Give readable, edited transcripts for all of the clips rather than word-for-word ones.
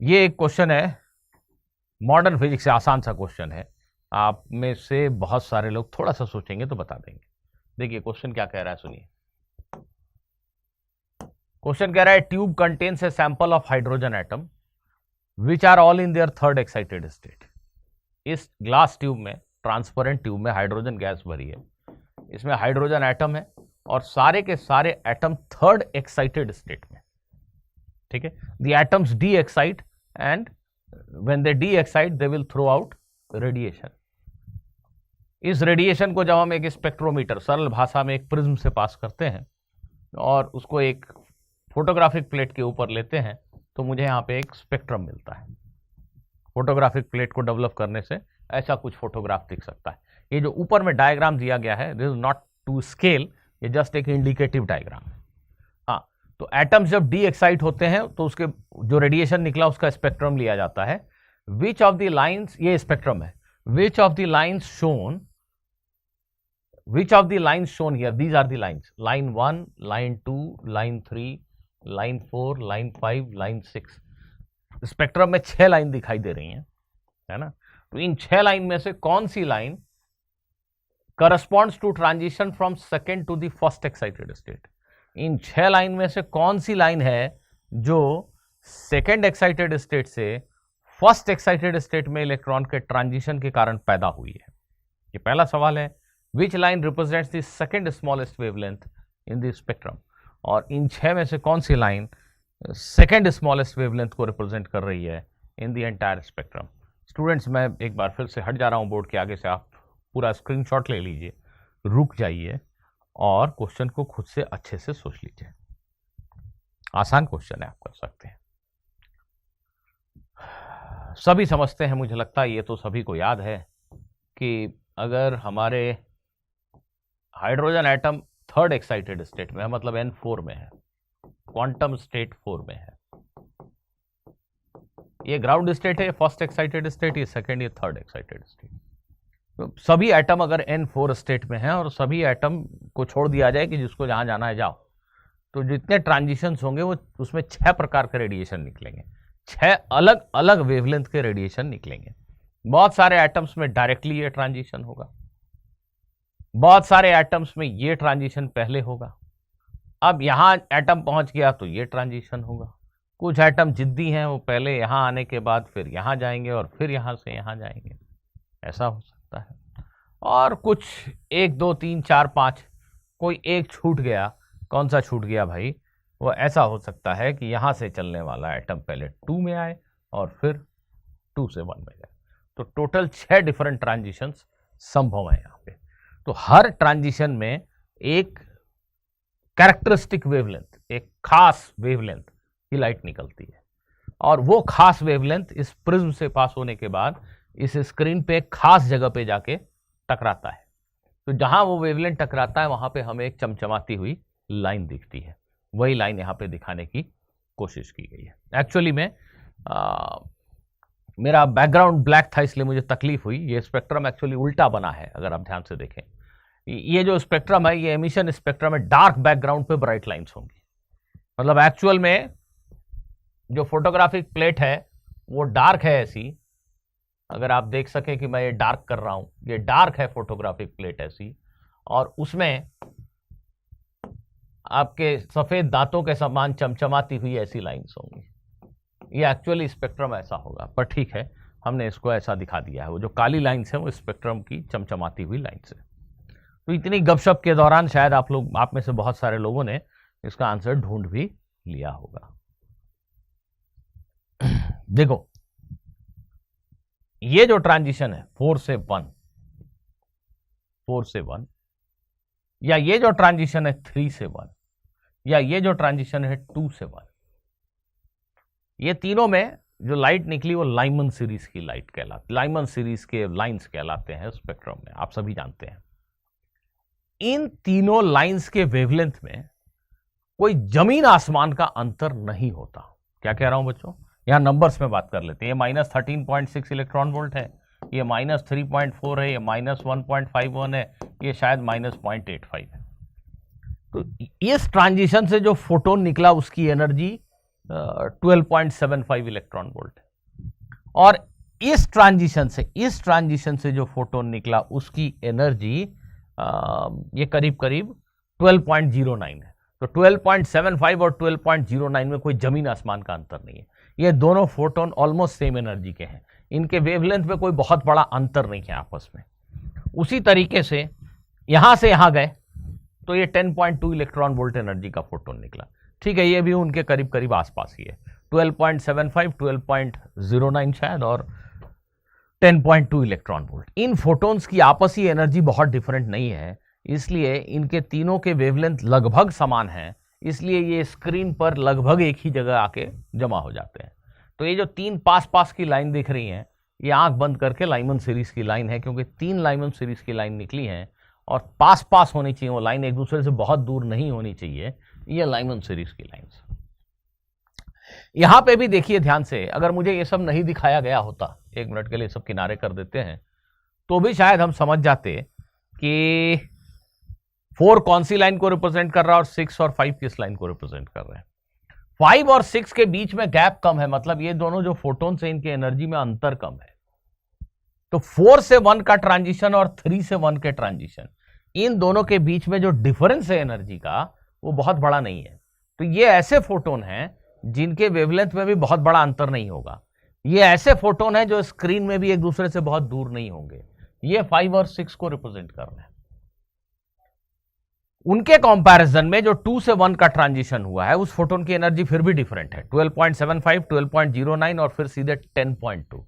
ये एक क्वेश्चन है, मॉडर्न फिजिक्स से आसान सा क्वेश्चन है। आप में से बहुत सारे लोग थोड़ा सा सोचेंगे तो बता देंगे। देखिए क्वेश्चन क्या कह रहा है, सुनिए। क्वेश्चन कह रहा है tube contains a sample of hydrogen atom which are all in their third excited state. इस ग्लास ट्यूब में, ट्रांसपेरेंट ट्यूब में हाइड्रोजन गैस भरी है, इसमें हाइड्रोजन एटम है और सारे के सारे एटम थर्ड एक्साइटेड स्टेट में। ठीक है, the atoms de excite and when they de excite they will throw out radiation. इस रेडिएशन को जब हम एक स्पेक्ट्रोमीटर, सरल भाषा में एक प्रिज्म से पास करते हैं और उसको एक फोटोग्राफिक प्लेट के ऊपर लेते हैं तो मुझे यहाँ पे एक स्पेक्ट्रम मिलता है। फोटोग्राफिक प्लेट को डेवलप करने से ऐसा कुछ फोटोग्राफ दिख सकता है। ये जो ऊपर में डायग्राम दिया गया है, this is not to scale, ये जस्ट एक इंडिकेटिव डायग्राम है। हाँ, तो एटम्स जब डी एक्साइट होते हैं तो उसके जो रेडिएशन निकला उसका स्पेक्ट्रम लिया जाता है। विच ऑफ द लाइन्स, ये स्पेक्ट्रम है, विच of the lines shown, which of the lines shown here, these are the lines, line 1, line 2, line 3, line 4, line 5, line 6। Spectrum में 6 लाइन दिखाई दे रही हैं, है ना। तो इन 6 लाइन में से कौन सी line corresponds to transition from second to the first excited state. इन 6 लाइन में से कौन सी लाइन है जो सेकेंड एक्साइटेड स्टेट से फर्स्ट एक्साइटेड स्टेट में इलेक्ट्रॉन के ट्रांजिशन के कारण पैदा हुई है। ये पहला सवाल है। Which line represents the second smallest wavelength in the spectrum? और इन 6 में से कौन सी लाइन सेकेंड स्मॉलेस्ट वेवलेंथ को रिप्रेजेंट कर रही है in the entire spectrum. Students, मैं एक बार फिर से हट जा रहा हूं बोर्ड के आगे से, आप पूरा स्क्रीनशॉट ले लीजिए, रुक जाइए और क्वेश्चन को खुद से अच्छे से सोच लीजिए। आसान क्वेश्चन है, आप कर सकते हैं। सभी समझते हैं, मुझे लगता है ये तो सभी को याद है कि अगर हमारे hydrogen atom third excited state में है, मतलब N4 में है, क्वांटम स्टेट 4 में है, ये ग्राउंड स्टेट है, फर्स्ट एक्साइटेड स्टेट, ये सेकंड, ये थर्ड एक्साइटेड स्टेट। तो सभी एटम अगर N4 स्टेट में है और सभी एटम को छोड़ दिया जाए कि जिसको जहां जाना है जाओ, तो जितने ट्रांजिशंस होंगे वो उसमें 6 प्रकार के रेडिएशन निकलेंगे, 6 अलग अलग वेवलेंथ के रेडिएशन निकलेंगे। बहुत सारे एटम्स में डायरेक्टली ये ट्रांजिशन होगा, बहुत सारे एटम्स में ये ट्रांजिशन पहले होगा। अब यहां एटम पहुंच गया तो ये ट्रांजिशन होगा। कुछ एटम जिद्दी हैं, वो पहले यहां आने के बाद फिर यहां जाएंगे और फिर यहां से यहां जाएंगे, ऐसा हो सकता है। और कुछ 1 2 3 4 5 कोई एक छूट गया। कौन सा छूट गया भाई? वो ऐसा हो सकता है कि यहां से चलने वाला एटम पहले 2 में आए और फिर 2 से 1 में जाए। तो टोटल 6 डिफरेंट ट्रांजिशंस संभव है यहाँ पे। तो हर ट्रांजिशन में एक कैरेक्टरिस्टिक वेवलेंथ, एक खास वेवलेंथ की लाइट निकलती है और वो खास वेवलेंथ इस प्रिज्म से पास होने के बाद इस स्क्रीन पे एक खास जगह पे जाके टकराता है। तो जहां वो वेवलेंथ टकराता है वहां पे हमें एक चमचमाती हुई लाइन दिखती है। वही लाइन यहाँ पे दिखाने की कोशिश की गई है। एक्चुअली में मेरा बैकग्राउंड ब्लैक था इसलिए मुझे तकलीफ हुई। ये स्पेक्ट्रम एक्चुअली उल्टा बना है, अगर आप ध्यान से देखें। ये जो स्पेक्ट्रम है, ये एमिशन स्पेक्ट्रम है, डार्क बैकग्राउंड पे ब्राइट लाइंस होंगी। मतलब एक्चुअल में जो फोटोग्राफिक प्लेट है वो डार्क है ऐसी, अगर आप देख सकें कि मैं ये डार्क कर रहा हूं, ये डार्क है फोटोग्राफिक प्लेट ऐसी, और उसमें आपके सफेद दांतों के समान चमचमाती हुई ऐसी लाइंस होंगी। ये एक्चुअली स्पेक्ट्रम ऐसा होगा, पर ठीक है, हमने इसको ऐसा दिखा दिया है। वो जो काली लाइंस है वो स्पेक्ट्रम की चमचमाती हुई लाइंस है। तो इतनी गपशप के दौरान शायद आप में से बहुत सारे लोगों ने इसका आंसर ढूंढ भी लिया होगा। देखो, ये जो ट्रांजिशन है 4 से 1, 4 से 1, या ये जो ट्रांजिशन है 3 से 1, या ये जो ट्रांजिशन है 2 से 1, ये तीनों में जो लाइट निकली वो लाइमन सीरीज की लाइट कहलाती, लाइमन सीरीज के लाइंस कहलाते हैं स्पेक्ट्रम में, आप सभी जानते हैं। इन तीनों लाइंस के वेवलेंथ में कोई जमीन आसमान का अंतर नहीं होता। क्या कह रहा हूं बच्चों? यहां नंबर्स में बात कर लेते हैं। ये -13.6 इलेक्ट्रॉन वोल्ट है, ये -3.4 है, ये -1.51 है, ये शायद -0.85 है। तो इस ट्रांजिशन से जो फोटोन निकला उसकी एनर्जी 12.75 इलेक्ट्रॉन वोल्ट। और इस ट्रांजिशन से जो फोटोन निकला उसकी एनर्जी ये करीब करीब 12.09 है। तो 12.75 और 12.09 में कोई जमीन आसमान का अंतर नहीं है। ये दोनों फोटोन ऑलमोस्ट सेम एनर्जी के हैं, इनके वेवलेंथ में कोई बहुत बड़ा अंतर नहीं है आपस में। उसी तरीके से यहां से यहां गए तो ये 10.2 इलेक्ट्रॉन वोल्ट एनर्जी का फोटोन निकला। ठीक है, ये भी उनके करीब करीब आसपास ही है, 12.75, 12.09 शायद, और 10.2 इलेक्ट्रॉन वोल्ट। इन फोटोन्स की आपसी एनर्जी बहुत डिफरेंट नहीं है, इसलिए इनके तीनों के वेवलेंथ लगभग समान हैं, इसलिए ये स्क्रीन पर लगभग एक ही जगह आके जमा हो जाते हैं। तो ये जो तीन पास पास की लाइन दिख रही हैं, ये आंख बंद करके लाइमन सीरीज की लाइन है, क्योंकि तीन लाइमन सीरीज की लाइन निकली हैं और पास पास होनी चाहिए वो लाइन, एक दूसरे से बहुत दूर नहीं होनी चाहिए। ये लाइमन सीरीज की लाइंस। यहां पे भी देखिए ध्यान से, अगर मुझे ये सब नहीं दिखाया गया होता, एक मिनट के लिए सब किनारे कर देते हैं, तो भी शायद हम समझ जाते कि 4 कौन सी लाइन को रिप्रेजेंट कर रहा है और 6 और 5 किस लाइन को रिप्रेजेंट कर रहे हैं। 5 और 6 के बीच में गैप कम है, मतलब ये दोनों जो फोटोन से इनके एनर्जी में अंतर कम है। तो 4 से 1 का ट्रांजिशन और 3 से 1 के ट्रांजिशन, इन दोनों के बीच में जो डिफरेंस है एनर्जी का, वो बहुत बड़ा नहीं है। तो ये ऐसे फोटोन हैं जिनके वेवलेंथ में भी बहुत बड़ा अंतर नहीं होगा। ये ऐसे फोटोन हैं जो स्क्रीन में भी एक दूसरे से बहुत दूर नहीं होंगे। ये 5 और 6 को रिप्रेजेंट कर रहे हैं। उनके कंपैरिजन में जो 2 से 1 का ट्रांजिशन हुआ है, उस फोटोन की एनर्जी फिर भी डिफरेंट है, 12.75, 12.09 और फिर सीधे 10.2।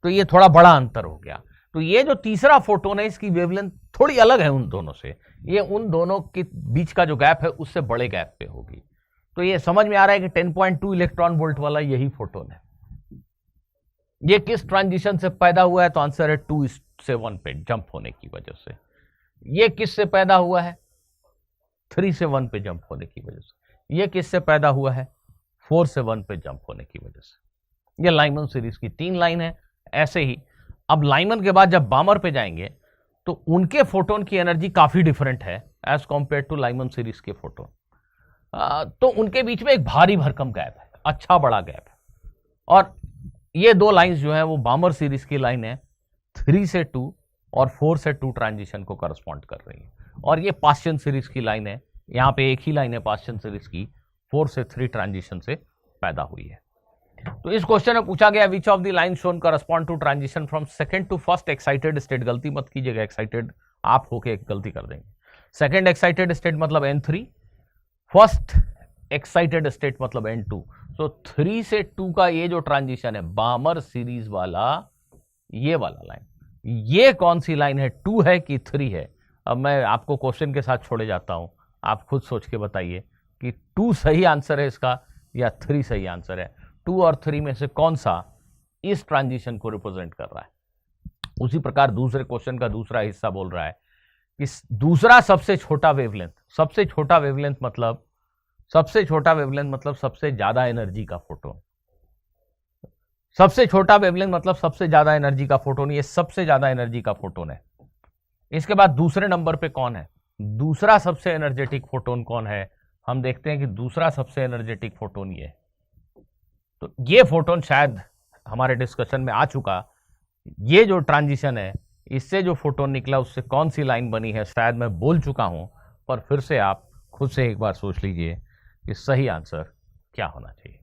तो ये थोड़ा बड़ा अंतर हो गया। तो ये जो तीसरा फोटोन है, इसकी वेवलेंथ थोड़ी अलग है उन दोनों से, ये उन दोनों के बीच का जो गैप है उससे बड़े गैप पे होगी। तो ये समझ में आ रहा है कि 10.2 इलेक्ट्रॉन वोल्ट वाला यही फोटोन है। ये किस ट्रांजिशन से पैदा हुआ है, तो आंसर है 2 से 1 पे जंप होने की वजह से। ये किस से पैदा हुआ है, 3 से 1 पे जंप होने की वजह से। ये किस से पैदा हुआ है, 4 से 1 पे जंप होने की वजह से। ये लाइमन सीरीज की 3 लाइन है। ऐसे ही अब लाइमन के बाद जब बामर पे जाएंगे तो उनके फोटोन की एनर्जी काफी डिफरेंट है as compare to Lyman series के फोटोन। तो उनके बीच में एक भारी भरकम गैप है, अच्छा बड़ा गैप है। और ये दो लाइंस जो है वो बामर सीरीज की लाइन है, 3 से 2 और 4 से 2 ट्रांजिशन को करस्पॉन्ड कर रही है। और ये पास्चन सीरीज की लाइन है, यहाँ पे एक ही लाइन है पास्चन सीरीज की, 4 से 3 ट्रांजिशन से पैदा हुई है। तो इस क्वेश्चन में पूछा गया which of the line shown correspond to transition from second to first excited state. गलती मत कीजिएगा, एक्साइटेड आप होके एक गलती कर देंगे। सेकंड एक्साइटेड स्टेट मतलब N3, फर्स्ट एक्साइटेड स्टेट मतलब N2। तो 3 से 2 का ये जो ट्रांजिशन है बामर सीरीज वाला, ये वाला लाइन, ये कौन सी लाइन है, 2 है कि 3 है? अब मैं आपको क्वेश्चन के साथ छोड़े जाता हूं, आप खुद सोच के बताइए कि 2 सही आंसर है इसका या 3 सही आंसर है। 2 और 3 में से कौन सा इस ट्रांजिशन को रिप्रेजेंट कर रहा है? उसी प्रकार दूसरे क्वेश्चन का दूसरा हिस्सा बोल रहा है कि दूसरा सबसे छोटा वेवलेंथ, सबसे छोटा वेवलेंथ मतलब सबसे ज्यादा एनर्जी का फोटोन। सबसे छोटा वेवलेंथ मतलब सबसे ज्यादा एनर्जी का फोटोन, ये सबसे ज्यादा एनर्जी का फोटोन है। इसके बाद दूसरे नंबर पे कौन है, दूसरा सबसे एनर्जेटिक फोटोन कौन है? हम देखते हैं कि दूसरा सबसे एनर्जेटिक फोटोन ये है। तो ये फोटोन शायद हमारे डिस्कशन में आ चुका, ये जो ट्रांजिशन है इससे जो फोटोन निकला उससे कौन सी लाइन बनी है शायद मैं बोल चुका हूं, पर फिर से आप खुद से एक बार सोच लीजिए कि सही आंसर क्या होना चाहिए।